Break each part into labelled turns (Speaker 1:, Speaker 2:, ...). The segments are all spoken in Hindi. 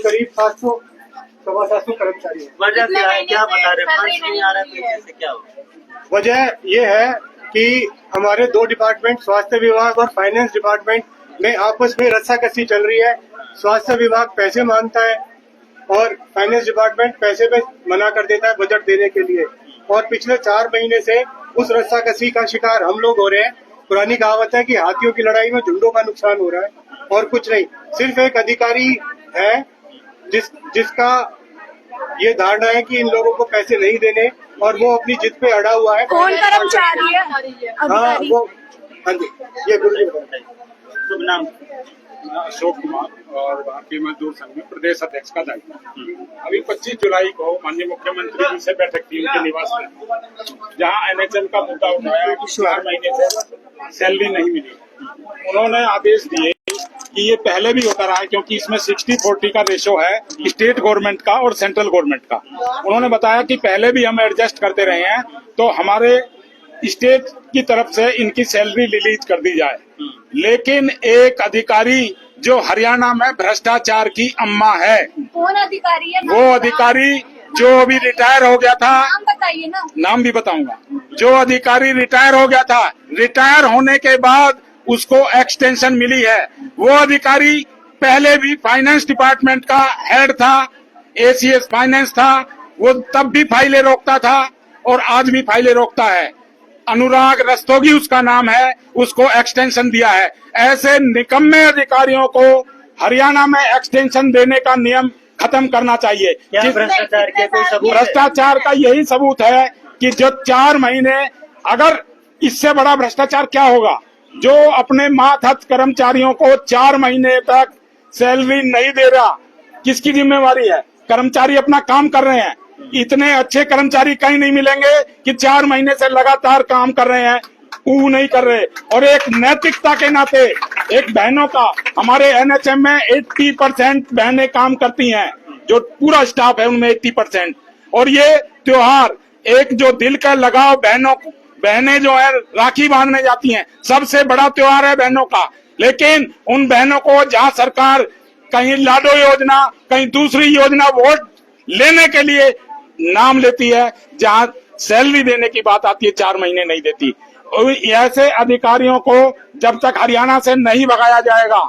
Speaker 1: करीब 700 सवा 700 कर्मचारी हैं।
Speaker 2: वजह क्या है, क्या बता रहे, फंड्स नहीं आ रहे तो इससे क्या होगा?
Speaker 1: वजह ये है कि हमारे दो डिपार्टमेंट, स्वास्थ्य विभाग और फाइनेंस डिपार्टमेंट में आपस में रस्साकसी चल रही है। स्वास्थ्य विभाग पैसे मांगता है और फाइनेंस डिपार्टमेंट पैसे पे मना कर देता है बजट देने के लिए। और पिछले 4 महीने से उस रस्साकसी का शिकार हम लोग हो रहे हैं। पुरानी कहावत है कि हाथियों की लड़ाई में झुंडों का नुकसान हो रहा है और कुछ नहीं। सिर्फ एक अधिकारी है जिसका ये धारणा है कि इन लोगों को पैसे नहीं देने और वो अपनी जिद पे अड़ा हुआ है।
Speaker 3: कौन कर्मचारी है?
Speaker 1: हाँ वो, हाँ जी, ये गुरु जी बताएं।
Speaker 2: शुभ नाम?
Speaker 4: अशोक कुमार और भारतीय मजदूर संघ में प्रदेश अध्यक्ष का दायित्व। अभी 25 जुलाई को माननीय मुख्यमंत्री जी से बैठक थी उनके निवास में, जहां एनएचएम का मुद्दा उठाया कि 4 महीने से सैलरी नहीं मिली। उन्होंने आदेश दिए कि ये पहले भी होता रहा है, क्योंकि इसमें 60-40 का रेशो है स्टेट गवर्नमेंट का और सेंट्रल गवर्नमेंट का। उन्होंने बताया कि पहले भी हम एडजस्ट करते रहे हैं, तो हमारे स्टेट की तरफ से इनकी सैलरी रिलीज कर दी जाए। लेकिन एक अधिकारी जो हरियाणा में भ्रष्टाचार की अम्मा है,
Speaker 3: कौन अधिकारी है?
Speaker 4: वो अधिकारी जो अभी रिटायर हो गया था,
Speaker 3: नाम बताइए ना।
Speaker 4: नाम भी बताऊंगा। जो अधिकारी रिटायर हो गया था, रिटायर होने के बाद उसको एक्सटेंशन मिली है। वो अधिकारी पहले भी फाइनेंस डिपार्टमेंट का हेड था, एसीएस फाइनेंस था, वो तब भी फाइलें रोकता था और आज भी फाइलें रोकता है। अनुराग रस्तोगी उसका नाम है, उसको एक्सटेंशन दिया है। ऐसे निकम्मे अधिकारियों को हरियाणा में एक्सटेंशन देने का नियम खत्म करना चाहिए।
Speaker 2: क्या भ्रष्टाचार के कोई सबूत?
Speaker 4: भ्रष्टाचार का यही सबूत है कि जो 4 महीने, अगर इससे बड़ा भ्रष्टाचार क्या होगा, जो अपने मातहत कर्मचारियों को 4 महीने तक सैलरी नहीं दे रहा, किसकी जिम्मेवारी है? कर्मचारी अपना काम कर रहे हैं। इतने अच्छे कर्मचारी कहीं नहीं मिलेंगे कि 4 महीने से लगातार काम कर रहे हैं, वो नहीं कर रहे। और एक नैतिकता के नाते, एक बहनों का, हमारे एनएचएम में 80% बहनें काम करती हैं, जो पूरा स्टाफ है उनमें 80%। और ये त्योहार एक जो दिल का लगाव, बहनें जो है राखी बांधने जाती हैं, सबसे बड़ा त्योहार है बहनों का। लेकिन उन बहनों को जहां सरकार कहीं लाडो योजना, कहीं दूसरी योजना वोट लेने के लिए नाम लेती है, जहां सैलरी देने की बात आती है 4 महीने नहीं देती। ऐसे अधिकारियों को जब तक हरियाणा से नहीं भगाया जाएगा,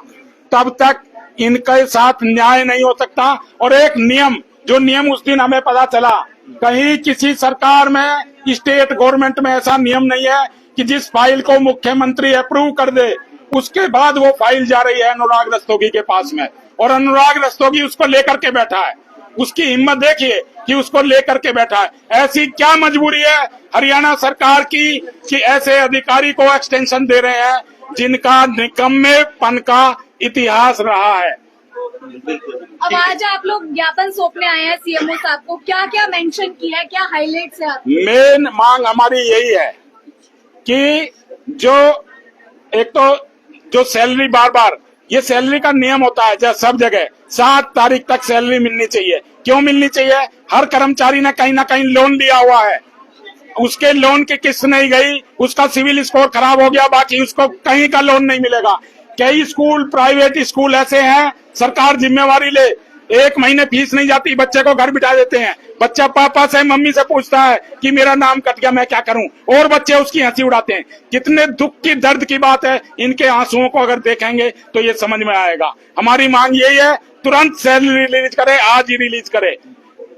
Speaker 4: तब तक इनके साथ न्याय नहीं हो सकता। और एक नियम, जो नियम उस दिन हमें पता चला, कहीं किसी सरकार में, स्टेट गवर्नमेंट में ऐसा नियम नहीं है कि जिस फाइल को मुख्यमंत्री अप्रूव कर दे, उसके बाद वो फाइल जा रही है अनुराग रस्तोगी के पास में, और अनुराग रस्तोगी उसको लेकर के बैठा है। उसकी हिम्मत देखिए कि उसको लेकर के बैठा है। ऐसी क्या मजबूरी है हरियाणा सरकार की कि ऐसे अधिकारी को एक्सटेंशन दे रहे हैं जिनका निकम्मेपन का इतिहास रहा है।
Speaker 3: अब आज आप लोग ज्ञापन सौंपने आए हैं सीएमओ साहब को, क्या क्या मेंशन किया है, क्या हाईलाइट्स है आपकी?
Speaker 4: मेन मांग हमारी यही है कि जो एक तो जो सैलरी बार, ये सैलरी का नियम होता है जब सब जगह 7 तारीख तक सैलरी मिलनी चाहिए। क्यों मिलनी चाहिए? हर कर्मचारी ने कहीं ना कहीं लोन लिया हुआ है, उसके लोन की किस्त नहीं गई, उसका सिविल स्कोर खराब हो गया, बाकी उसको कहीं का लोन नहीं मिलेगा। कई स्कूल, प्राइवेट स्कूल ऐसे हैं, सरकार जिम्मेवारी ले, 1 महीने फीस नहीं जाती, बच्चे को घर बिठा देते हैं। बच्चा पापा से, मम्मी से पूछता है कि मेरा नाम कट गया, मैं क्या करूं, और बच्चे उसकी हंसी उड़ाते हैं। कितने दुख की, दर्द की बात है। इनके आंसुओं को अगर देखेंगे तो ये समझ में आएगा। हमारी मांग यही है, तुरंत सैलरी रिलीज करे, आज ही रिलीज करे,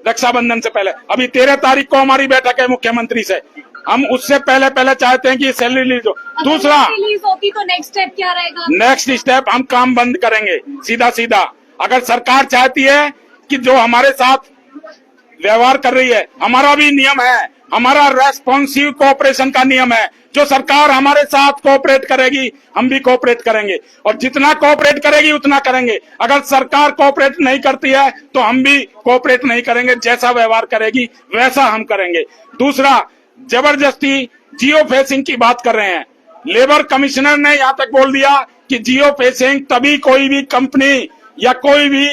Speaker 4: रक्षाबंधन से पहले। अभी 13 तारीख को हमारी बैठक है मुख्यमंत्री से, हम उससे पहले चाहते हैं कि सैलरी रिलीज हो। दूसरा,
Speaker 3: रिलीज होती तो नेक्स्ट स्टेप क्या रहेगा?
Speaker 4: नेक्स्ट स्टेप, हम काम बंद करेंगे सीधा। अगर सरकार चाहती है कि जो हमारे साथ व्यवहार कर रही है, हमारा भी नियम है, हमारा रेस्पॉन्सिव कोऑपरेशन का नियम है, जो सरकार हमारे साथ कोऑपरेट करेगी हम भी कोऑपरेट करेंगे, और जितना कोऑपरेट करेगी उतना करेंगे। अगर सरकार कोऑपरेट नहीं करती है तो हम भी कोऑपरेट नहीं करेंगे, जैसा व्यवहार करेगी वैसा हम करेंगे। दूसरा, जबरदस्ती जियो फेसिंग की बात कर रहे हैं। लेबर कमिश्नर ने यहाँ तक बोल दिया कि जियो फेसिंग तभी कोई भी कंपनी या कोई भी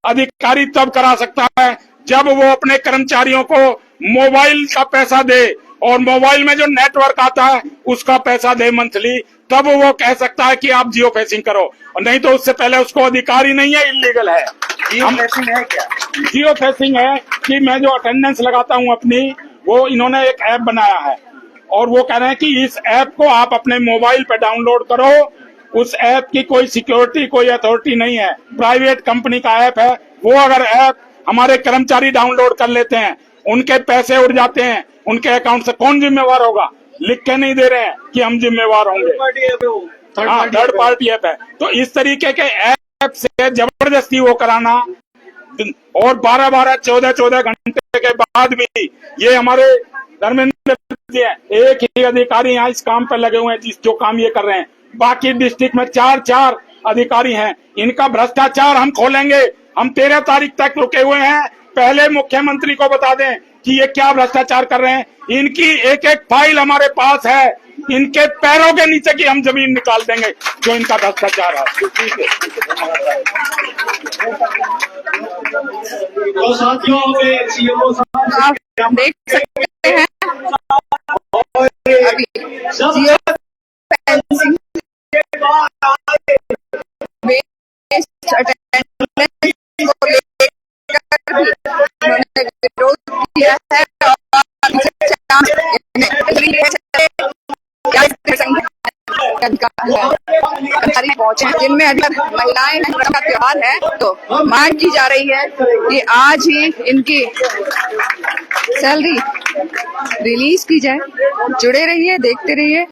Speaker 4: अधिकारी तब करा सकता है जब वो अपने कर्मचारियों को मोबाइल का पैसा दे, और मोबाइल में जो नेटवर्क आता है उसका पैसा दे मंथली, तब वो कह सकता है कि आप जियो फेसिंग करो, और नहीं तो उससे पहले उसको अधिकार ही नहीं है, इलीगल है।
Speaker 2: जियो फेसिंग है क्या?
Speaker 4: जियो फेसिंग है कि मैं जो अटेंडेंस लगाता हूँ अपनी, वो इन्होंने एक ऐप बनाया है और वो कह रहे हैं कि इस ऐप को आप अपने मोबाइल पे डाउनलोड करो। उस ऐप की कोई सिक्योरिटी, कोई अथॉरिटी नहीं है, प्राइवेट कंपनी का ऐप है। वो अगर ऐप हमारे कर्मचारी डाउनलोड कर लेते हैं, उनके पैसे उड़ जाते हैं, उनके अकाउंट से कौन जिम्मेवार होगा? लिख के नहीं दे रहे हैं कि हम जिम्मेवार होंगे। हाँ, थर्ड पार्टी ऐप है। तो इस तरीके के ऐप से जबरदस्ती वो कराना और 12-12, 14-14 घंटे के बाद भी ये हमारे धर्मेंद्र जी हैं, एक ही अधिकारी यहाँ इस काम पर लगे हुए हैं जो काम ये कर रहे हैं। बाकी डिस्ट्रिक्ट में 4-4 अधिकारी हैं। इनका भ्रष्टाचार हम खोलेंगे। हम 13 तारीख तक रुके हुए हैं। पहले मुख्यमंत्री को बता दें कि ये क्या भ्रष्टाचार कर रहे हैं। इनकी एक एक फाइल हमारे पास है। इनके पैरों के नीचे की हम जमीन निकाल देंगे जो इनका भ्रष्टाचार है।
Speaker 5: तो साथियों में सीएमओ साहब
Speaker 6: आप देख सकते हैं अभी जियो फेंसिंग वेस्ट अटेंडेंस को लेकर भी उन्होंने विरोध किया है कर्मचारी पहुंचे हैं जिनमें अधिक महिलाएं का त्योहार है, तो मांग की जा रही है कि आज ही इनकी सैलरी रिलीज की जाए। जुड़े रहिए, देखते रहिए।